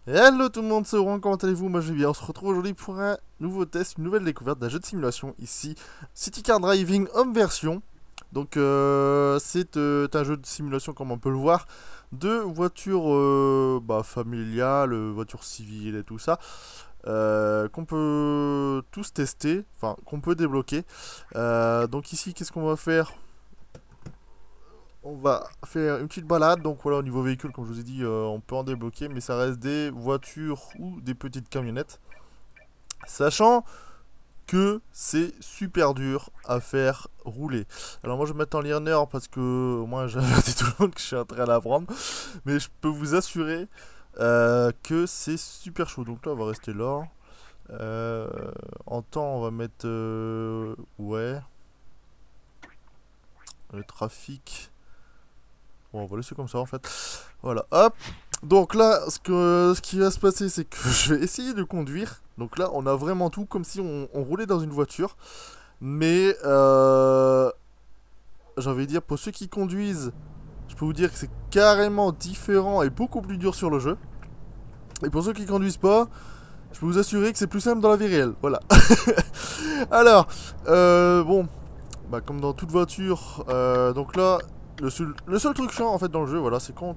Hello tout le monde, c'est Oran, comment allez-vous? Moi je vais bien, on se retrouve aujourd'hui pour un nouveau test, une nouvelle découverte d'un jeu de simulation ici, City Car Driving Home Version. Donc c'est un jeu de simulation comme on peut le voir, de voitures familiales, voitures civiles et tout ça, qu'on peut tous tester, enfin qu'on peut débloquer. Donc ici qu'est-ce qu'on va faire? On va faire une petite balade, donc voilà, au niveau véhicule, comme je vous ai dit, on peut en débloquer, mais ça reste des voitures ou des petites camionnettes. Sachant que c'est super dur à faire rouler. Alors moi je vais mettre en learner parce que moi j'avertis tout le monde que je suis en train d'apprendre, mais je peux vous assurer que c'est super chaud. Donc là on va rester là. Euh, En temps on va mettre ouais, le trafic. Bon, on va laisser comme ça en fait. Voilà, hop. Donc là, ce qui va se passer, c'est que je vais essayer de conduire. Donc là, on a vraiment tout, comme si on roulait dans une voiture. Mais, j'ai envie de dire, pour ceux qui conduisent, je peux vous dire que c'est carrément différent et beaucoup plus dur sur le jeu. Et pour ceux qui conduisent pas, je peux vous assurer que c'est plus simple dans la vie réelle. Voilà. Alors, bon, bah, comme dans toute voiture, donc là, le seul truc chiant en fait dans le jeu, voilà, c'est quand on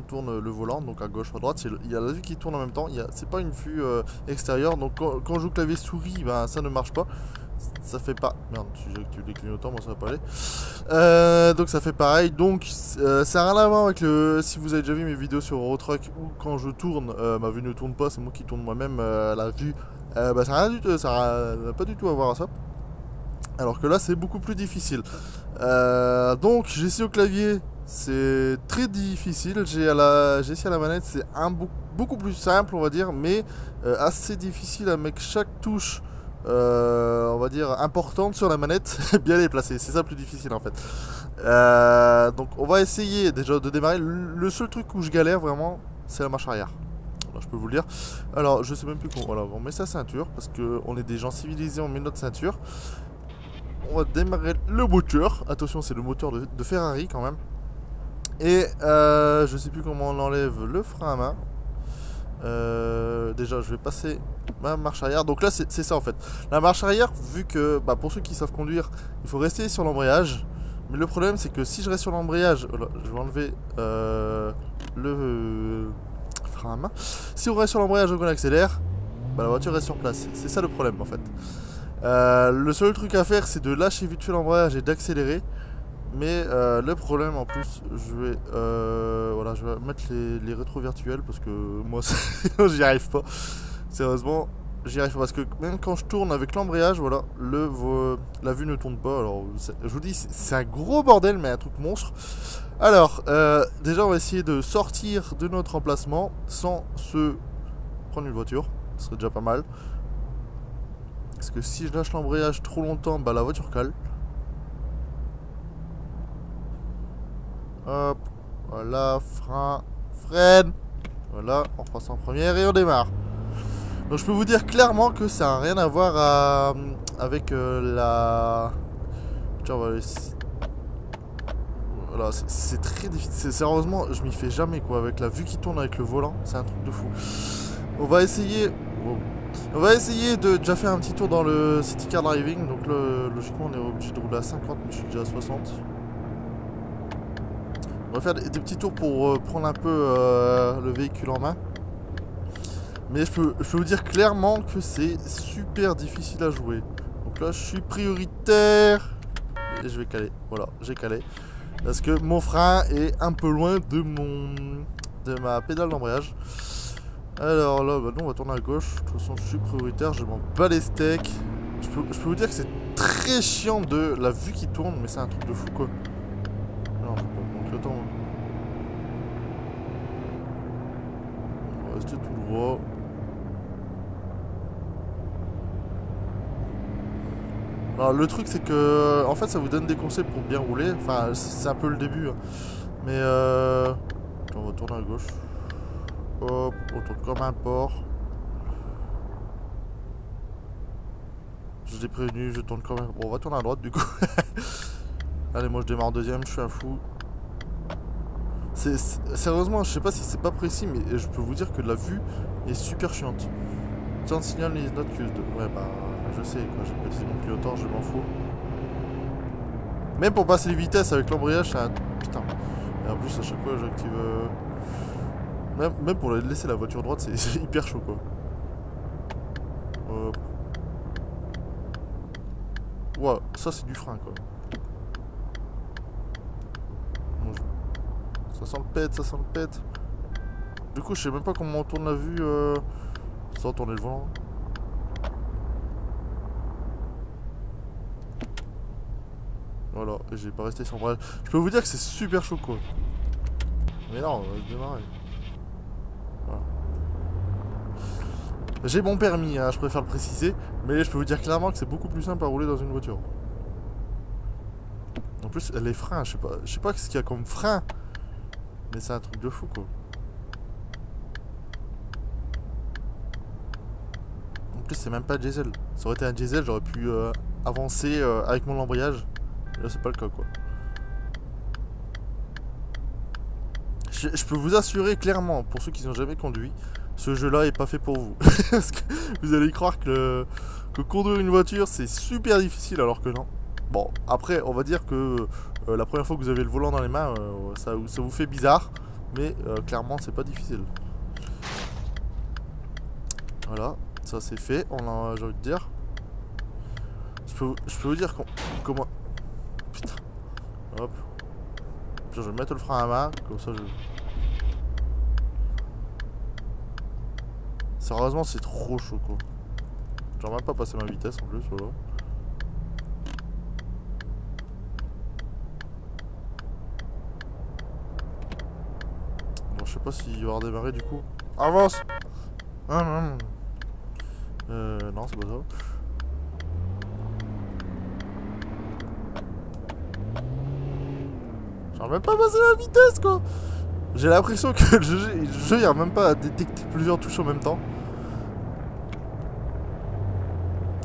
tourne le volant, donc à gauche ou à droite, il y a la vue qui tourne en même temps. C'est pas une vue extérieure, donc quand je joue clavier souris, ben, ça ne marche pas. Ça fait pas. Merde, si j'active les clignotants, moi ça va pas aller. Donc ça fait pareil. Donc ça n'a rien à voir avec le. Si vous avez déjà vu mes vidéos sur Eurotruck où quand je tourne, ma vue ne tourne pas, c'est moi qui tourne moi-même la vue. Bah ça n'a rien du tout, ça n'a pas du tout à voir à ça. Alors que là, c'est beaucoup plus difficile. Donc, j'ai essayé au clavier, c'est très difficile. J'ai essayé à la manette, c'est beaucoup plus simple, on va dire, mais assez difficile avec chaque touche, on va dire, importante sur la manette, bien les placer. C'est ça le plus difficile en fait. Donc, on va essayer déjà de démarrer. Le seul truc où je galère vraiment, c'est la marche arrière. Voilà, je peux vous le dire. Alors, je sais même plus comment. Voilà, on met sa ceinture parce qu'on est des gens civilisés, on met notre ceinture. On va démarrer le moteur. Attention, c'est le moteur de Ferrari quand même. Et je sais plus comment on enlève le frein à main. Déjà, je vais passer ma marche arrière. Donc là, c'est ça en fait. La marche arrière, vu que bah, pour ceux qui savent conduire, il faut rester sur l'embrayage. Mais le problème, c'est que si je reste sur l'embrayage, voilà, je vais enlever le frein à main. Si on reste sur l'embrayage et qu'on accélère, bah, la voiture reste sur place. C'est ça le problème en fait. Le seul truc à faire, c'est de lâcher vite fait l'embrayage et d'accélérer. Mais le problème en plus, voilà, je vais mettre les rétros virtuels parce que moi, sinon j'y arrive pas. Sérieusement, j'y arrive pas parce que même quand je tourne avec l'embrayage, voilà, la vue ne tourne pas. Alors, je vous dis, c'est un gros bordel, mais un truc monstre. Alors, déjà, on va essayer de sortir de notre emplacement sans se prendre une voiture. Ce serait déjà pas mal. Parce que si je lâche l'embrayage trop longtemps, bah la voiture cale. Hop, voilà, freine. Voilà, on passe en première et on démarre. Donc je peux vous dire clairement que ça n'a rien à voir avec la... Tiens, voilà, c'est très difficile. Sérieusement, je m'y fais jamais quoi. Avec la vue qui tourne avec le volant, c'est un truc de fou. On va essayer... Wow. On va essayer de déjà faire un petit tour dans le City Car Driving. Donc logiquement, on est obligé de rouler à 50, mais je suis déjà à 60. On va faire des petits tours pour prendre un peu le véhicule en main. Mais je peux vous dire clairement que c'est super difficile à jouer. Donc là, je suis prioritaire. Et je vais caler. Voilà, j'ai calé. Parce que mon frein est un peu loin de ma pédale d'embrayage. Alors là, bah non, on va tourner à gauche. De toute façon, je suis prioritaire. Je m'en bats les steaks. Je peux vous dire que c'est très chiant de la vue qui tourne, mais c'est un truc de fou quoi. Non, je vais pas manquer le temps. On va rester tout droit. Alors le truc c'est que en fait ça vous donne des conseils pour bien rouler. Enfin c'est un peu le début. Hein. Mais on va tourner à gauche. Hop, on tourne comme un porc. Je l'ai prévenu, je tourne quand même. Bon on va tourner à droite du coup. Allez moi je démarre en deuxième, je suis un fou. Sérieusement, je sais pas si c'est pas précis, mais je peux vous dire que la vue est super chiante. Turn signal is not used. Ouais, bah, je sais, quoi. J'ai pas utilisé mon clignotant, je m'en fous. Même pour passer les vitesses avec l'embrayage, c'est un... Putain. Et en plus, à chaque fois, j'active... Même pour laisser la voiture droite, c'est hyper chaud, quoi. Ouais, ça, c'est du frein, quoi. Ça sent le pète, ça sent le pète. Du coup, je sais même pas comment on tourne la vue sans tourner le volant. Voilà, et j'ai pas resté sans bras. Je peux vous dire que c'est super chaud, quoi. Mais non, on va se démarrer. Voilà. J'ai mon permis, hein, je préfère le préciser, mais je peux vous dire clairement que c'est beaucoup plus simple à rouler dans une voiture. En plus, les freins, je sais pas ce qu'il y a comme frein, mais c'est un truc de fou, quoi. En plus, c'est même pas diesel. Ça aurait été un diesel, j'aurais pu avancer avec mon embrayage. Là, c'est pas le cas, quoi. Je peux vous assurer clairement, pour ceux qui n'ont jamais conduit, ce jeu-là est pas fait pour vous. Parce que vous allez croire que conduire une voiture, c'est super difficile, alors que non. Bon, après, on va dire que la première fois que vous avez le volant dans les mains, ça vous fait bizarre. Mais clairement, c'est pas difficile. Voilà, ça c'est fait, j'ai envie de dire. Je peux vous dire comment... Putain. Hop. Je vais mettre le frein à main, comme ça je... Sérieusement, c'est trop chaud, quoi. J'aurais même pas passé ma vitesse en plus, voilà. Bon, je sais pas s'il va redémarrer du coup. Avance! Non, c'est pas ça. J'arrive même pas à passer la vitesse, quoi. J'ai l'impression que le jeu il arrive même pas à détecter plusieurs touches en même temps.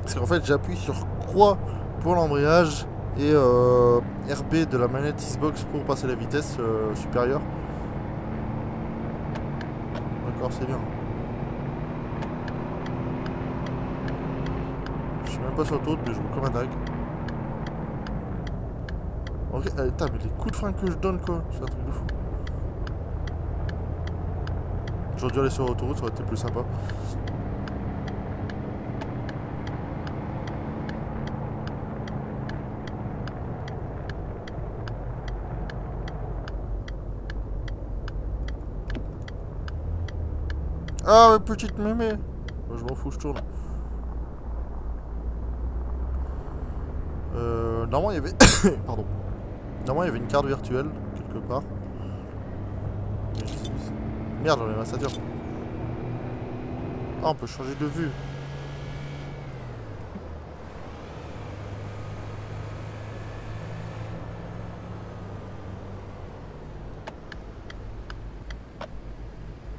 Parce qu'en fait j'appuie sur croix pour l'embrayage et RB de la manette Xbox pour passer la vitesse supérieure. D'accord, c'est bien. Je suis même pas sur l'autoroute, mais je roule comme un dingue. Ok, putain, mais les coups de frein que je donne, quoi, c'est un truc de fou. J'aurais dû aller sur l'autoroute, ça aurait été plus sympa. Ah, ouais, petite mémé. Je m'en fous, je tourne. Normalement, il y avait... Pardon. Normalement, il y avait une carte virtuelle, quelque part. Merde, j'en ai ma ceinture. Ah, on peut changer de vue.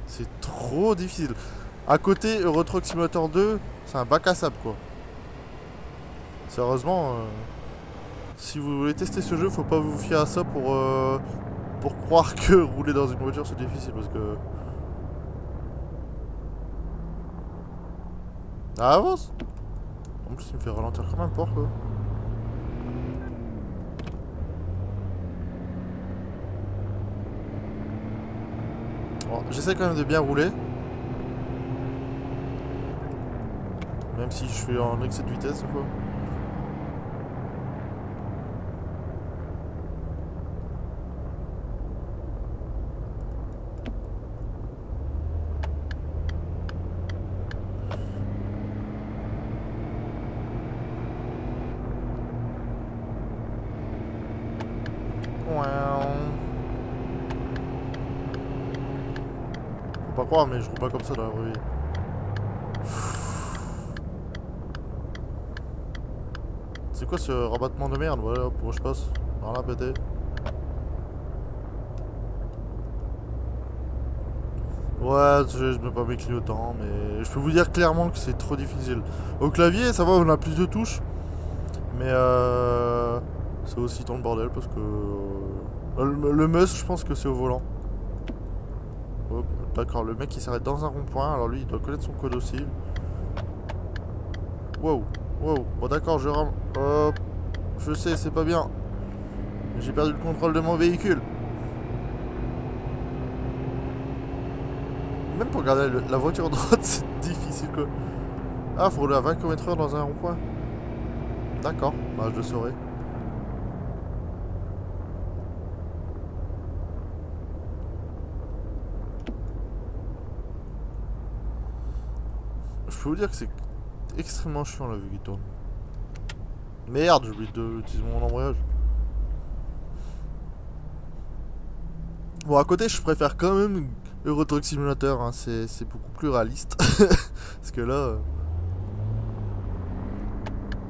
C'est trop difficile. À côté, Euro Truck Simulator 2, c'est un bac à sable, quoi. Sérieusement, si vous voulez tester ce jeu, faut pas vous fier à ça pour croire que rouler dans une voiture c'est difficile, parce que... Ah, avance. En plus, il me fait ralentir comme un porc, quoi. Bon, j'essaie quand même de bien rouler. Même si je suis en excès de vitesse, quoi. Faut pas croire, mais je roule pas comme ça dans la vraie vie. C'est quoi ce rabattement de merde? Voilà, pour je passe. Par là, pété. Ouais, je mets pas mes clignotants, mais je peux vous dire clairement que c'est trop difficile. Au clavier, ça va, on a plus de touches. Mais c'est aussi dans le bordel parce que... le must, je pense que c'est au volant. Hop, d'accord, le mec il s'arrête dans un rond-point, alors lui il doit connaître son code aussi. Wow, wow, bon d'accord, je rame. Hop, je sais, c'est pas bien. J'ai perdu le contrôle de mon véhicule. Même pour regarder la voiture droite, c'est difficile quoi. Ah, faut rouler à 20 km/h dans un rond-point. D'accord, bah je le saurai. Je peux vous dire que c'est extrêmement chiant la vue qui tourne. Merde, j'ai oublié d'utiliser mon embrayage. Bon, à côté, je préfère quand même Euro Truck Simulator, hein. C'est beaucoup plus réaliste. Parce que là...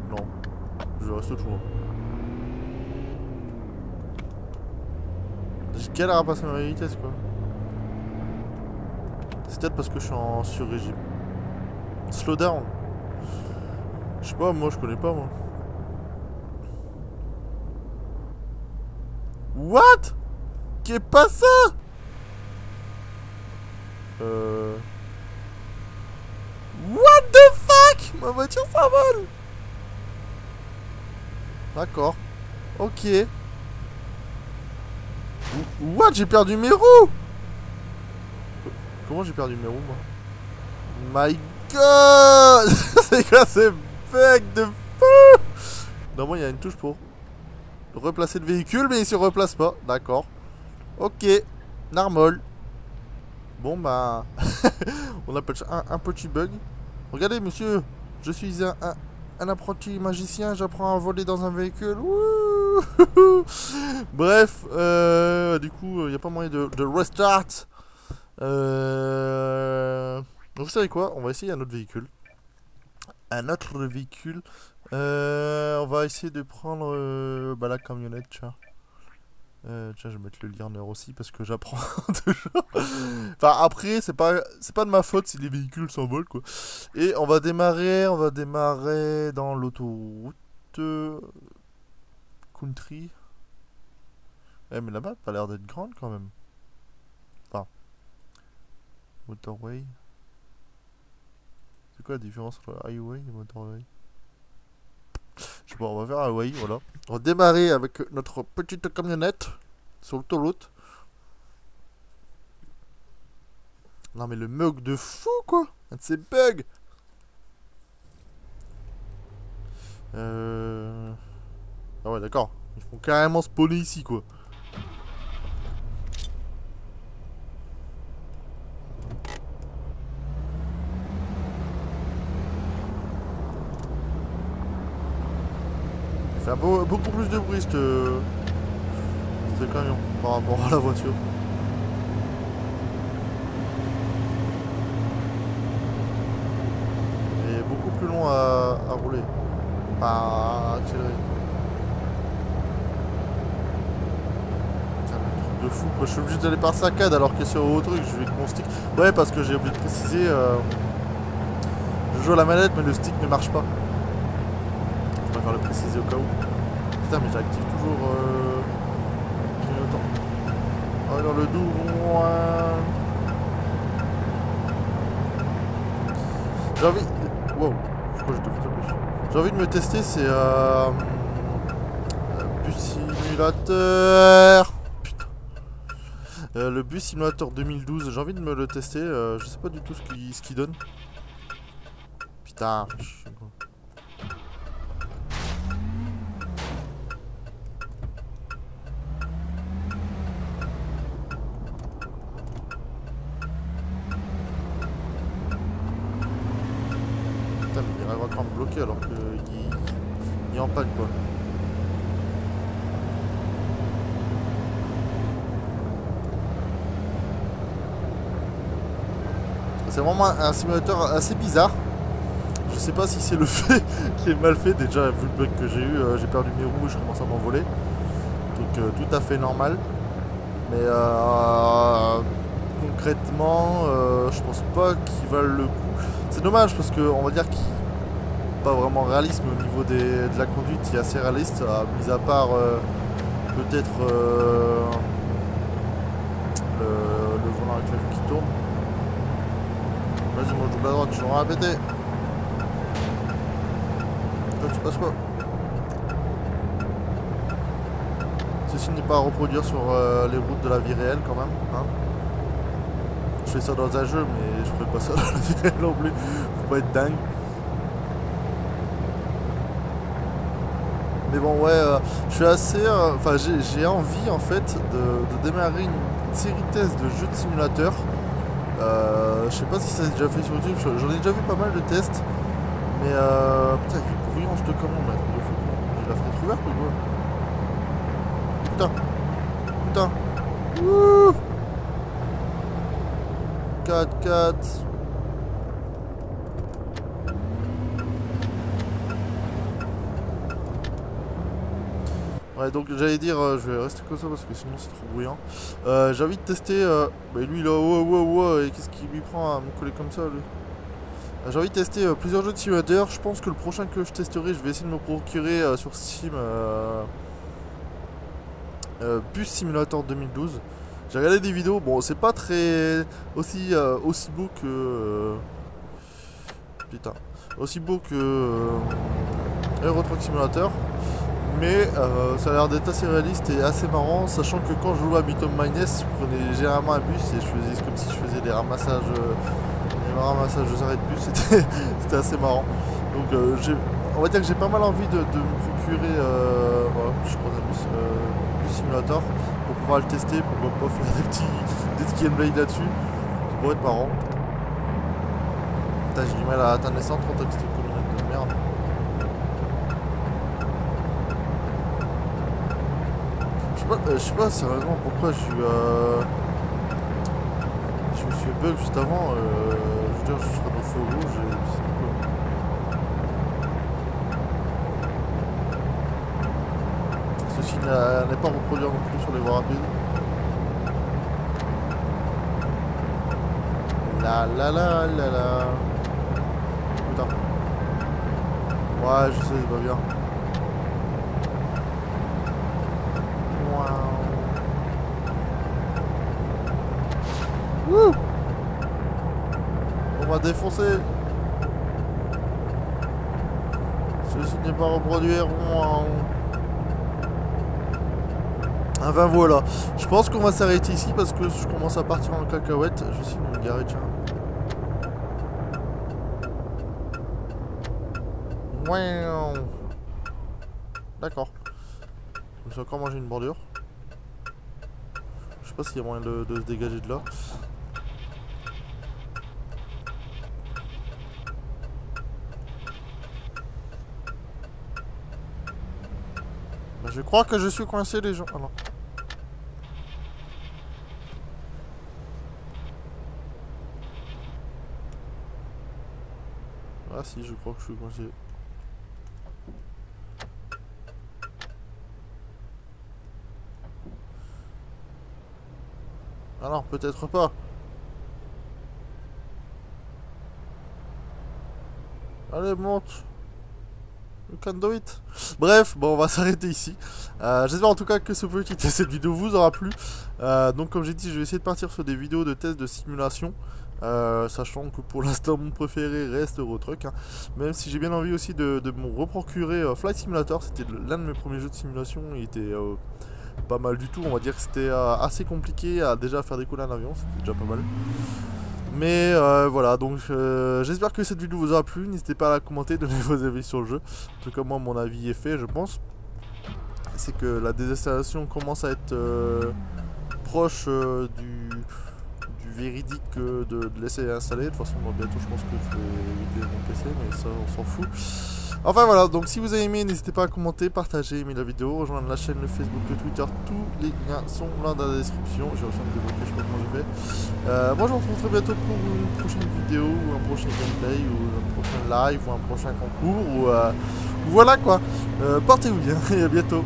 Non, je reste toujours. J'ai galère à passer ma vitesse, quoi. C'est peut-être parce que je suis en sur-régime. Slow down. Je sais pas, moi je connais pas, moi. What? Qu'est pas ça? What the fuck? Ma voiture s'envole. D'accord. Ok. What? J'ai perdu mes roues. Comment j'ai perdu mes roues, moi? My god. C'est quoi ces bugs de fou? Normalement, il y a une touche pour replacer le véhicule, mais il se replace pas. D'accord. Ok. Normal. Bon, bah... on appelle ça un petit bug. Regardez, monsieur. Je suis un apprenti magicien. J'apprends à voler dans un véhicule. Wouh. Bref. Du coup, il n'y a pas moyen de restart. Donc, vous savez quoi? On va essayer un autre véhicule. Un autre véhicule. On va essayer de prendre bah, la camionnette, tiens. Tiens, je vais mettre le learner aussi parce que j'apprends toujours. Enfin, après, c'est pas de ma faute si les véhicules s'envolent, quoi. Et on va démarrer dans l'autoroute country. Eh, mais la map a l'air d'être grande quand même. Enfin, motorway. C'est quoi la différence entre highway et motorway? Je sais pas, on va faire highway, voilà. On va démarrer avec notre petite camionnette sur l'autoroute. Non mais le mug de fou quoi. Un de ces bugs. Ah ouais d'accord. Ils font carrément spawner ici quoi. Il fait beaucoup plus de bruit ce camion par rapport à la voiture. Et beaucoup plus long à rouler. À accélérer. C'est un truc de fou quoi. Je suis obligé d'aller par saccade alors que sur autre truc je vais avec mon stick. Ouais parce que j'ai oublié de préciser. Je joue à la manette mais le stick ne marche pas. Je préfère le préciser au cas où. Putain mais j'active toujours clignotant. Ah dans le doux. J'ai envie. Wow, je crois que j'étais plus en plus. J'ai envie de me tester, c'est bus simulateur. Putain. Le bus simulateur 2012, j'ai envie de me le tester. Je sais pas du tout ce qu'il donne. Putain. Putain, mais il arrive encore à me bloquer alors qu'il est en panne quoi. C'est vraiment un simulateur assez bizarre. Je sais pas si c'est le fait qui est mal fait. Déjà, vu le bug que j'ai eu, j'ai perdu mes roues et je commence à m'envoler. Donc, tout à fait normal. Mais concrètement, je pense pas qu'ils valent le coup. C'est dommage parce que on va dire qu'il n'est pas vraiment réalisme au niveau de la conduite. Il est assez réaliste, mis à part peut-être le volant maintenant avec la vue qui tourne. Vas-y, moi je double à droite, je suis à péter. Toi tu passes quoi? Ceci n'est pas à reproduire sur les routes de la vie réelle quand même, hein. Je fais ça dans un jeu, mais je ferai pas ça dans la vie réelle non plus. Faut pas être dingue. Mais bon, ouais, je suis assez... Enfin, j'ai envie, en fait, de démarrer une série de tests de jeux de simulateur. Je sais pas si ça s'est déjà fait sur YouTube, j'en ai déjà vu pas mal de tests. Mais, putain, il est bruyant, ce comment, maître de fou. J'ai la fenêtre ouverte ou quoi? Putain. Putain. Wouh 4-4. Ouais, donc j'allais dire, je vais rester comme ça parce que sinon c'est trop bruyant. J'ai envie de tester. Bah lui là, et qu'est-ce qu'il lui prend à me coller comme ça, lui? J'ai envie de tester plusieurs jeux de simulateur. Je pense que le prochain que je testerai, je vais essayer de me procurer sur Steam Bus Simulator 2012. J'ai regardé des vidéos. Bon, c'est pas très aussi beau que putain, aussi beau que Euro Truck Simulator. Mais ça a l'air d'être assez réaliste et assez marrant, sachant que quand je jouais à Bit of Minus, je prenais généralement un bus et je faisais comme si je faisais des ramassages aux arrêts de bus, c'était assez marrant. Donc on va dire que j'ai pas mal envie de me procurer voilà, je crois un bus simulator pour pouvoir le tester, pour pas faire des gameplays là-dessus. Ça pourrait être marrant. Putain, j'ai du mal à atteindre les 130 avec cette communauté de merde. Je sais pas sérieusement pourquoi je me suis bug juste avant. Je veux dire, je serais dans le feu rouge et c'est tout quoi. Ceci n'est pas reproduire non plus sur les voies rapides. La. Putain. Ouais, je sais, c'est pas bien. Wouh! On va défoncer. Ceci n'est pas reproduire. Enfin voilà. Je pense qu'on va s'arrêter ici parce que je commence à partir en cacahuète. Je suis me garer, tiens. D'accord. Je vais encore manger une bordure. Je sais pas s'il y a moyen de se dégager de là. Bah, je crois que je suis coincé les gens. Ah non. Ah si, je crois que je suis coincé. Ah non, peut-être pas. Allez, monte. You can do it. Bref, bon, on va s'arrêter ici. J'espère en tout cas que ce petit test, cette vidéo vous aura plu. Donc, comme j'ai dit, je vais essayer de partir sur des vidéos de tests de simulation. Sachant que pour l'instant, mon préféré reste Euro Truck. Hein. Même si j'ai bien envie aussi de me reprocurer Flight Simulator. C'était l'un de mes premiers jeux de simulation. Il était pas mal du tout. On va dire que c'était assez compliqué à déjà faire décoller un avion. C'était déjà pas mal. Mais voilà, donc j'espère que cette vidéo vous aura plu. N'hésitez pas à la commenter, donner vos avis sur le jeu. En tout cas, moi, mon avis est fait, je pense. C'est que la désinstallation commence à être proche du véridique de laisser installer. De toute façon, moi, bientôt, je pense que je vais vider mon PC, mais ça, on s'en fout. Enfin voilà, donc si vous avez aimé, n'hésitez pas à commenter, partager, aimer la vidéo, rejoindre la chaîne, le Facebook, le Twitter, tous les liens sont là dans la description. J'ai reçu de débloquer, je sais pas comment j'ai fait. Moi je vous retrouve très bientôt pour une prochaine vidéo, ou un prochain gameplay, ou un prochain live, ou un prochain concours, ou voilà quoi. Portez-vous bien et à bientôt.